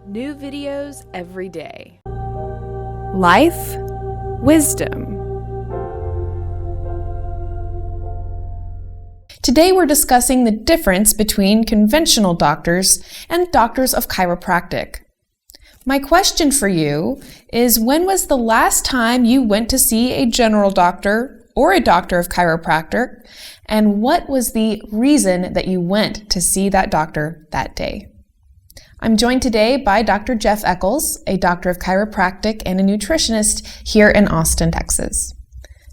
New videos every day. Life, wisdom. Today we're discussing the difference between conventional doctors and doctors of chiropractic. My question for you is, when was the last time you went to see a general doctor or a doctor of chiropractor, and what was the reason that you went to see that doctor that day? I'm joined today by Dr. Jeff Echols, a doctor of chiropractic and a nutritionist here in Austin, Texas.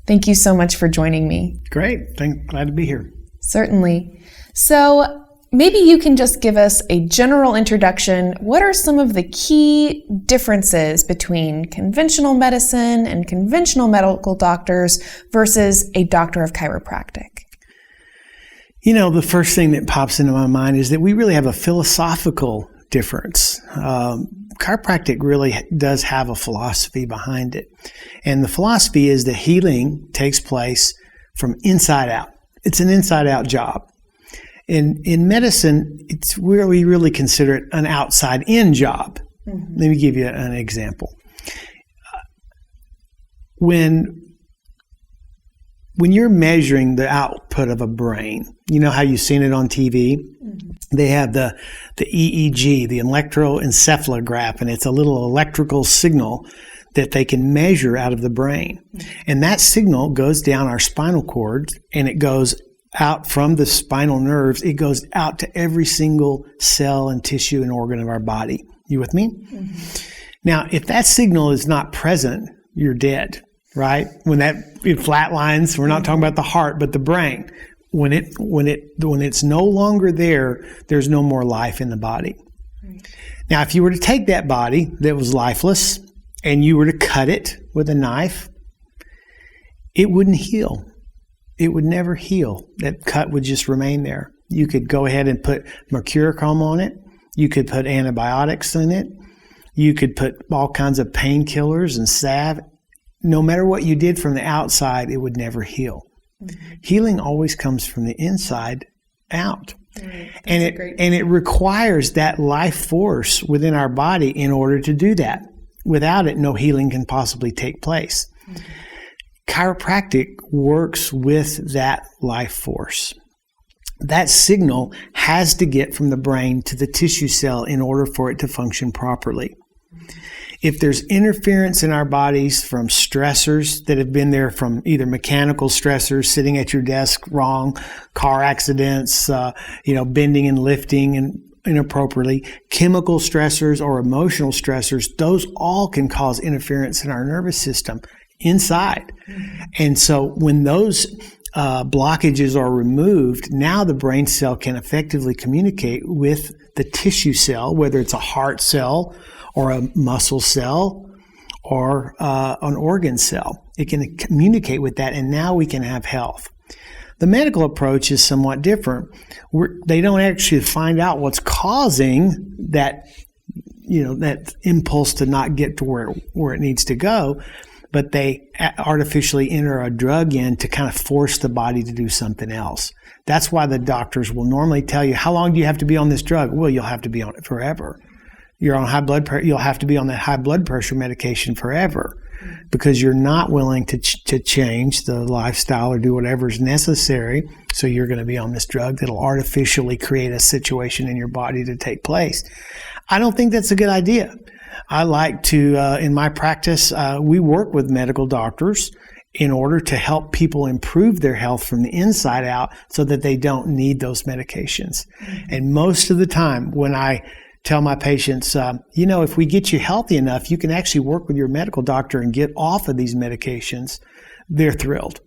Thank you so much for joining me. Great. Glad to be here. Certainly. So maybe you can just give us a general introduction. What are some of the key differences between conventional medicine and conventional medical doctors versus a doctor of chiropractic? You know, the first thing that pops into my mind is that we really have a philosophical difference. Chiropractic really does have a philosophy behind it. And the philosophy is that healing takes place from inside out. It's an inside-out job. In medicine, it's where we really consider it an outside-in job. Mm-hmm. Let me give you an example. When you're measuring the output of a brain, you know how you've seen it on TV? Mm-hmm. They have the EEG, the electroencephalograph, and it's a little electrical signal that they can measure out of the brain. And that signal goes down our spinal cord, and it goes out from the spinal nerves. It goes out to every single cell and tissue and organ of our body. You with me? Mm-hmm. Now, if that signal is not present, you're dead, right? When it flatlines, we're not talking about the heart, but the brain. When it's no longer there, there's no more life in the body. Right. Now, if you were to take that body that was lifeless and you were to cut it with a knife, it wouldn't heal. It would never heal. That cut would just remain there. You could go ahead and put mercurochrome on it. You could put antibiotics in it. You could put all kinds of painkillers and salve. No matter what you did from the outside, it would never heal. Mm-hmm. Healing always comes from the inside out. Right. And it requires that life force within our body in order to do that. Without it, no healing can possibly take place. Mm-hmm. Chiropractic works with that life force. That signal has to get from the brain to the tissue cell in order for it to function properly. If there's interference in our bodies from stressors that have been there, from either mechanical stressors, sitting at your desk wrong, car accidents, bending and lifting and inappropriately, chemical stressors or emotional stressors, those all can cause interference in our nervous system inside. Mm-hmm. And so when those blockages are removed, now the brain cell can effectively communicate with the tissue cell, whether it's a heart cell or a muscle cell or an organ cell. It can communicate with that, and now we can have health. The medical approach is somewhat different. They don't actually find out what's causing that, that impulse to not get to where it needs to go, but they artificially enter a drug in to kind of force the body to do something else. That's why the doctors will normally tell you, how long do you have to be on this drug? Well, you'll have to be on it forever. You're on high blood pressure. You'll have to be on that high blood pressure medication forever, because you're not willing to change the lifestyle or do whatever is necessary. So you're going to be on this drug that'll artificially create a situation in your body to take place. I don't think that's a good idea. I like to, in my practice, we work with medical doctors in order to help people improve their health from the inside out so that they don't need those medications. Mm-hmm. And most of the time when I tell my patients, if we get you healthy enough, you can actually work with your medical doctor and get off of these medications, they're thrilled.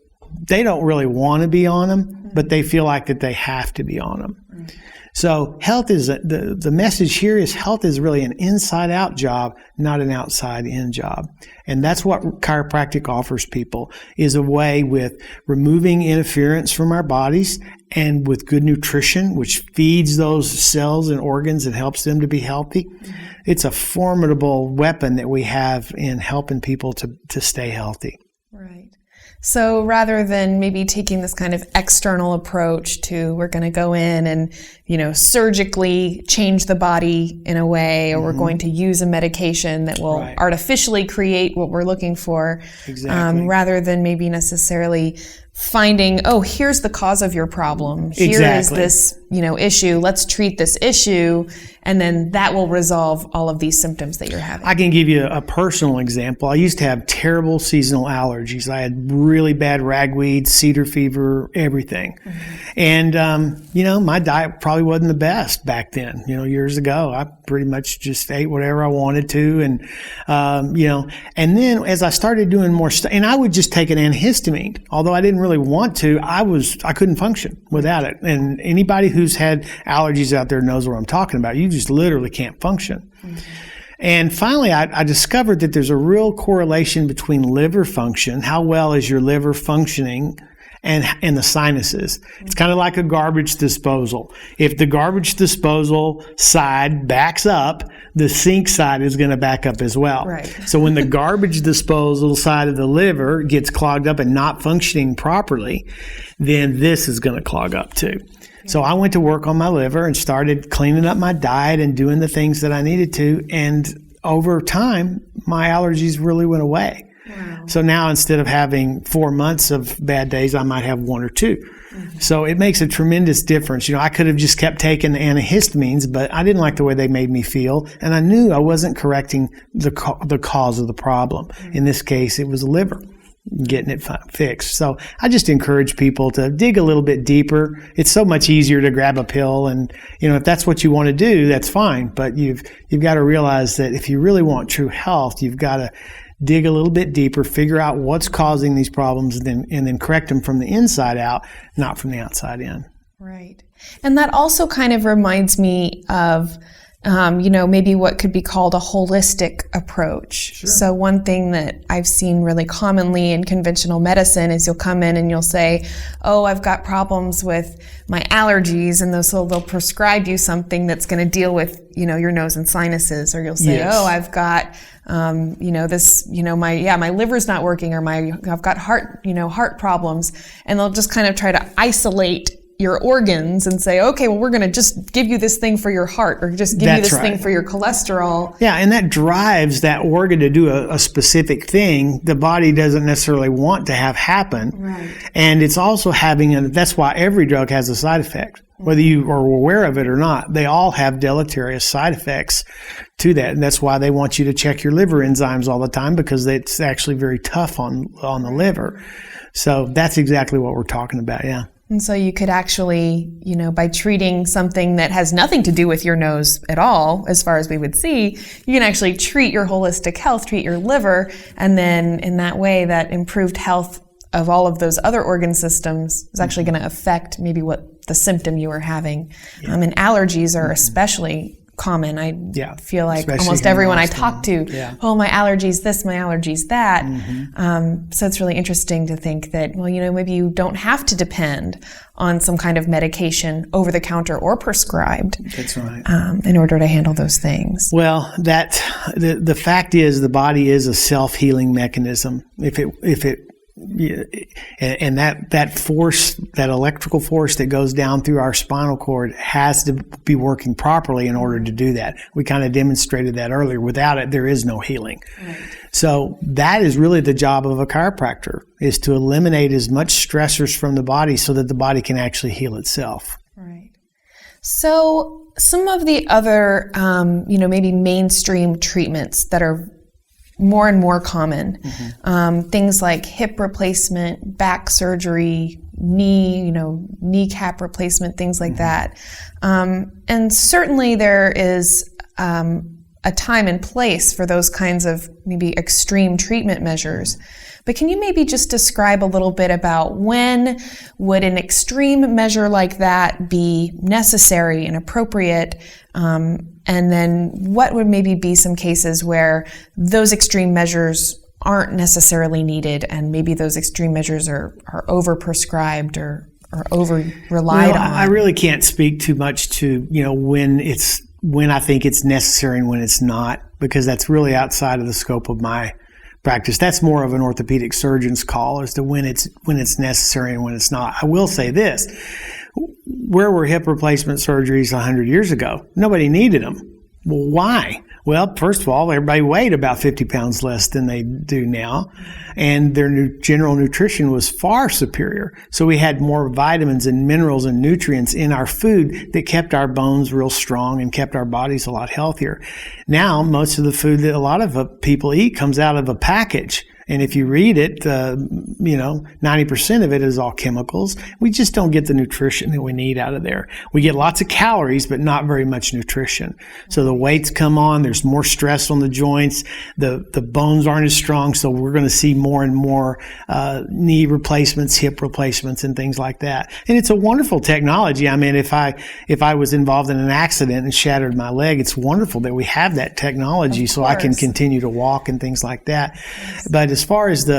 They don't really want to be on them, but they feel like that they have to be on them. Mm-hmm. So health is, the message here is health is really an inside-out job, not an outside-in job. And that's what chiropractic offers people, is a way with removing interference from our bodies and with good nutrition, which feeds those cells and organs and helps them to be healthy. Mm-hmm. It's a formidable weapon that we have in helping people to stay healthy. Right. So rather than maybe taking this kind of external approach to we're going to go in and, surgically change the body in a way, or we're going to use a medication that will artificially create what we're looking for, rather than maybe necessarily finding, here's the cause of your problem. Here is this, issue. Let's treat this issue, and then that will resolve all of these symptoms that you're having. I can give you a personal example. I used to have terrible seasonal allergies. I had really bad ragweed, cedar fever, everything. And, my diet probably wasn't the best back then. Years ago, I pretty much just ate whatever I wanted to. And, and then as I started doing more stuff, and I would just take an antihistamine, although I didn't really want to, I couldn't function without it. And anybody who's had allergies out there knows what I'm talking about. You just literally can't function. And finally, I discovered that there's a real correlation between liver function, how well is your liver functioning, and the sinuses. It's kind of like a garbage disposal. If the garbage disposal side backs up, the sink side is going to back up as well. Right. So when the garbage disposal side of the liver gets clogged up and not functioning properly, then this is going to clog up too. So I went to work on my liver and started cleaning up my diet and doing the things that I needed to. And over time, my allergies really went away. Wow. So now instead of having 4 months of bad days, I might have 1 or 2. So it makes a tremendous difference. I could have just kept taking the antihistamines, but I didn't like the way they made me feel. And I knew I wasn't correcting the cause of the problem. In this case, it was the liver, getting it fixed. So I just encourage people to dig a little bit deeper. It's so much easier to grab a pill, and if that's what you want to do, that's fine. But you've got to realize that if you really want true health, you've got to dig a little bit deeper, figure out what's causing these problems, and then correct them from the inside out, not from the outside in. Right. And that also kind of reminds me of maybe what could be called a holistic approach. Sure. So one thing that I've seen really commonly in conventional medicine is you'll come in and you'll say, I've got problems with my allergies, and so they'll prescribe you something that's going to deal with, your nose and sinuses, or you'll say, I've got, my liver's not working, or I've got heart problems, and they'll just kind of try to isolate your organs and say, okay, well, we're going to just give you this thing for your heart, or just give you this thing for your cholesterol. Yeah, and that drives that organ to do a specific thing the body doesn't necessarily want to have happen. Right. And it's also that's why every drug has a side effect. Whether you are aware of it or not, they all have deleterious side effects to that. And that's why they want you to check your liver enzymes all the time, because it's actually very tough on the liver. So that's exactly what we're talking about, yeah. And so you could actually, by treating something that has nothing to do with your nose at all, as far as we would see, you can actually treat your holistic health, treat your liver, and then in that way, that improved health of all of those other organ systems is actually going to affect maybe what the symptom you were having. Yeah. And allergies are especially common. I feel like almost everyone I talk to, my allergies this, my allergies that. So it's really interesting to think that, maybe you don't have to depend on some kind of medication over the counter or prescribed. That's right. In order to handle those things. Well, the fact is the body is a self-healing mechanism. And that force, that electrical force that goes down through our spinal cord, has to be working properly in order to do that. We kind of demonstrated that earlier. Without it, there is no healing. Right. So that is really the job of a chiropractor, is to eliminate as much stressors from the body so that the body can actually heal itself. Right. So some of the other, maybe mainstream treatments that are more and more common. Things like hip replacement, back surgery, kneecap replacement, things like that. And certainly there is a time and place for those kinds of maybe extreme treatment measures. But can you maybe just describe a little bit about when would an extreme measure like that be necessary and appropriate? And then what would maybe be some cases where those extreme measures aren't necessarily needed, and maybe those extreme measures are over-prescribed or over-relied on? I really can't speak too much to, when I think it's necessary and when it's not, because that's really outside of the scope of my practice. That's more of an orthopedic surgeon's call as to when it's necessary and when it's not. I will say this. Where were hip replacement surgeries 100 years ago? Nobody needed them. Well, why? Well, first of all, everybody weighed about 50 pounds less than they do now, and their general nutrition was far superior. So we had more vitamins and minerals and nutrients in our food that kept our bones real strong and kept our bodies a lot healthier. Now, most of the food that a lot of people eat comes out of a package. And if you read it, 90% of it is all chemicals. We just don't get the nutrition that we need out of there. We get lots of calories, but not very much nutrition. So the weights come on. There's more stress on the joints. The bones aren't as strong. So we're going to see more and more knee replacements, hip replacements, and things like that. And it's a wonderful technology. I mean, if I was involved in an accident and shattered my leg, it's wonderful that we have that technology so I can continue to walk and things like that. But as far as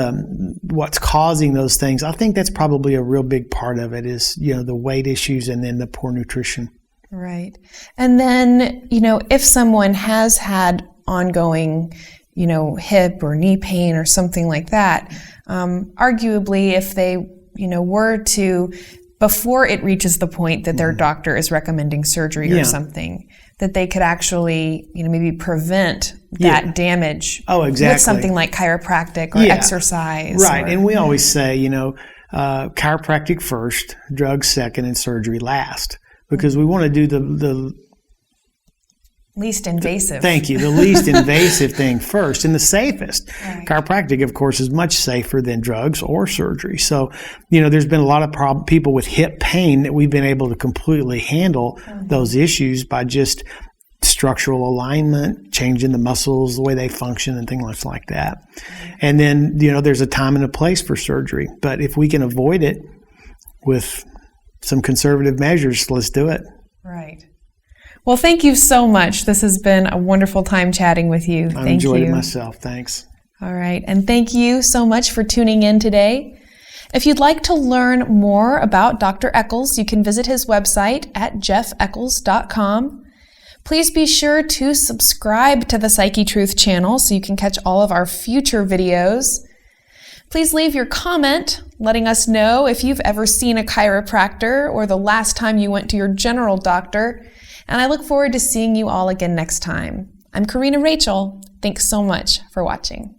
what's causing those things, I think that's probably a real big part of it is, the weight issues and then the poor nutrition. Right. And then, if someone has had ongoing, hip or knee pain or something like that, arguably if they, were to, before it reaches the point that their doctor is recommending surgery or something, that they could actually, maybe prevent that damage with something like chiropractic or exercise. Right. And we always say, chiropractic first, drugs second, and surgery last, because we want to do the least invasive. Thank you. The least invasive thing first and the safest. Right. Chiropractic, of course, is much safer than drugs or surgery. So, there's been a lot of people with hip pain that we've been able to completely handle those issues by just structural alignment, changing the muscles, the way they function, and things like that. And then, there's a time and a place for surgery. But if we can avoid it with some conservative measures, let's do it. Right. Well, thank you so much. This has been a wonderful time chatting with you. I enjoyed it myself. Thanks. All right. And thank you so much for tuning in today. If you'd like to learn more about Dr. Echols, you can visit his website at jeffechols.com. Please be sure to subscribe to the Psychetruth channel so you can catch all of our future videos. Please leave your comment letting us know if you've ever seen a chiropractor or the last time you went to your general doctor. And I look forward to seeing you all again next time. I'm Corrina Rachel. Thanks so much for watching.